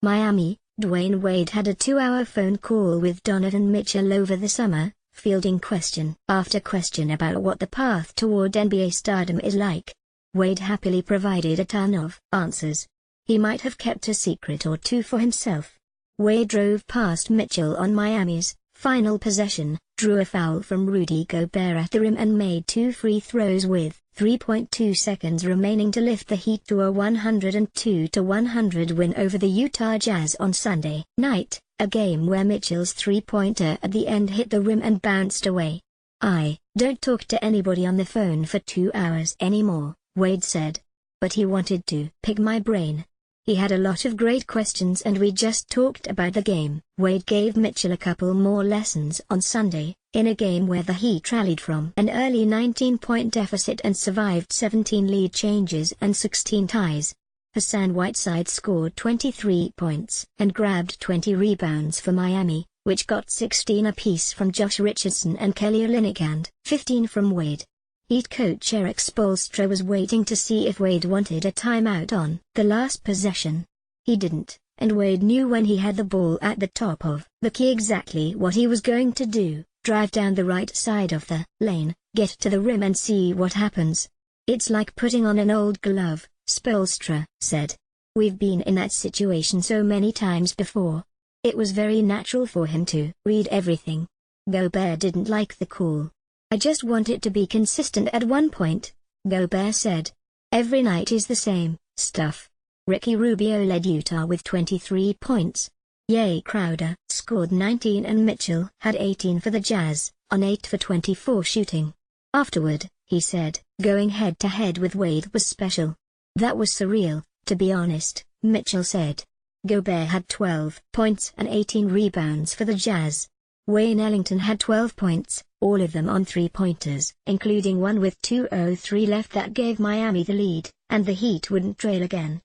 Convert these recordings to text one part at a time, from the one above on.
Miami, Dwyane Wade had a 2-hour phone call with Donovan Mitchell over the summer, fielding question after question about what the path toward NBA stardom is like. Wade happily provided a ton of answers. He might have kept a secret or two for himself. Wade drove past Mitchell on Miami's final possession, drew a foul from Rudy Gobert at the rim and made 2 free throws with 3.2 seconds remaining to lift the Heat to a 102-100 win over the Utah Jazz on Sunday night, a game where Mitchell's three-pointer at the end hit the rim and bounced away. "I don't talk to anybody on the phone for 2 hours anymore," Wade said. "But he wanted to pick my brain. He had a lot of great questions and we just talked about the game." Wade gave Mitchell a couple more lessons on Sunday, in a game where the Heat rallied from an early 19-point deficit and survived 17 lead changes and 16 ties. Hassan Whiteside scored 23 points and grabbed 20 rebounds for Miami, which got 16 apiece from Josh Richardson and Kelly Olynyk and 15 from Wade. Heat coach Erik Spoelstra was waiting to see if Wade wanted a timeout on the last possession. He didn't, and Wade knew when he had the ball at the top of the key exactly what he was going to do: drive down the right side of the lane, get to the rim and see what happens. "It's like putting on an old glove," Spoelstra said. "We've been in that situation so many times before." It was very natural for him to read everything. Gobert didn't like the call. "I just want it to be consistent at one point," Gobert said. "Every night is the same stuff." Ricky Rubio led Utah with 23 points. Jae Crowder scored 19 and Mitchell had 18 for the Jazz, on 8 for 24 shooting. Afterward, he said, "Going head-to-head with Wade was special. That was surreal, to be honest," Mitchell said. Gobert had 12 points and 18 rebounds for the Jazz. Wayne Ellington had 12 points, all of them on three-pointers, including one with 2:03 left that gave Miami the lead, and the Heat wouldn't trail again.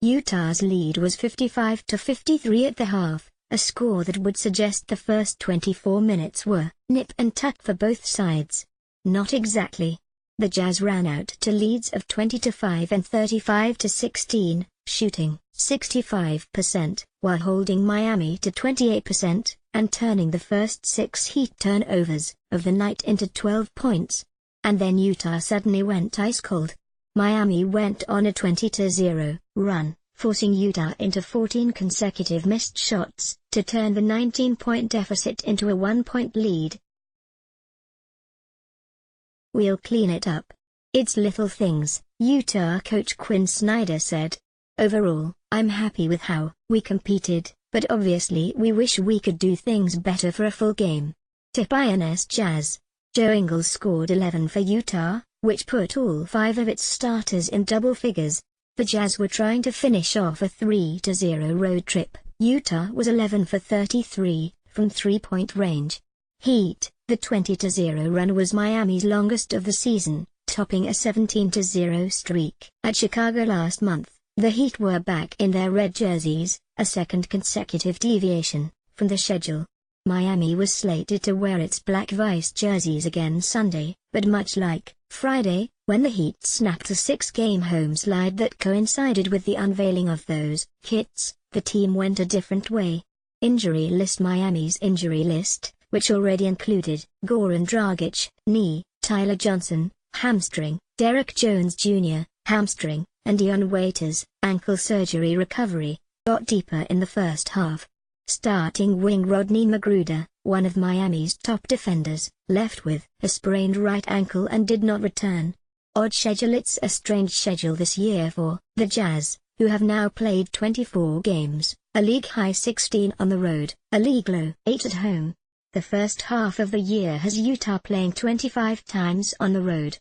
Utah's lead was 55-53 at the half, a score that would suggest the first 24 minutes were nip and tuck for both sides. Not exactly. The Jazz ran out to leads of 20-5 and 35-16, shooting 65%, while holding Miami to 28%, and turning the first 6 Heat turnovers of the night into 12 points. And then Utah suddenly went ice cold. Miami went on a 20-0 run, forcing Utah into 14 consecutive missed shots, to turn the 19-point deficit into a 1-point lead. "We'll clean it up. It's little things," Utah coach Quinn Snyder said. "Overall, I'm happy with how we competed, but obviously we wish we could do things better for a full game." Philippines Jazz. Joe Ingles scored 11 for Utah, which put all 5 of its starters in double figures. The Jazz were trying to finish off a 3-0 road trip. Utah was 11 for 33, from three-point range. Heat. The 20-0 run was Miami's longest of the season, topping a 17-0 streak at Chicago last month. The Heat were back in their red jerseys, a second consecutive deviation from the schedule. Miami was slated to wear its black Vice jerseys again Sunday, but much like Friday, when the Heat snapped a 6-game home slide that coincided with the unveiling of those kits, the team went a different way. Injury list. Miami's injury list, which already included Goran Dragic, knee; Tyler Johnson, hamstring; Derek Jones Jr., hamstring; and Dion Waiters, ankle surgery recovery, got deeper in the first half. Starting wing Rodney McGruder, one of Miami's top defenders, left with a sprained right ankle and did not return. Odd schedule. It's a strange schedule this year for the Jazz, who have now played 24 games, a league-high 16 on the road, a league-low 8 at home. The first half of the year has Utah playing 25 times on the road,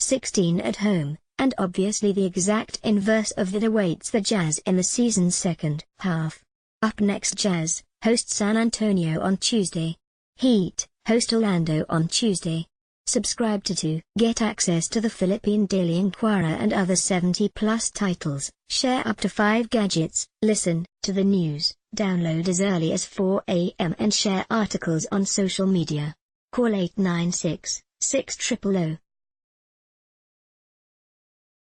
16 at home, and obviously the exact inverse of that awaits the Jazz in the season's second half. Up next, Jazz host San Antonio on Tuesday. Heat host Orlando on Tuesday. Subscribe to get access to the Philippine Daily Inquirer and other 70-plus titles. Share up to 5 gadgets. Listen to the news. Download as early as 4 a.m. and share articles on social media. Call 896-6000.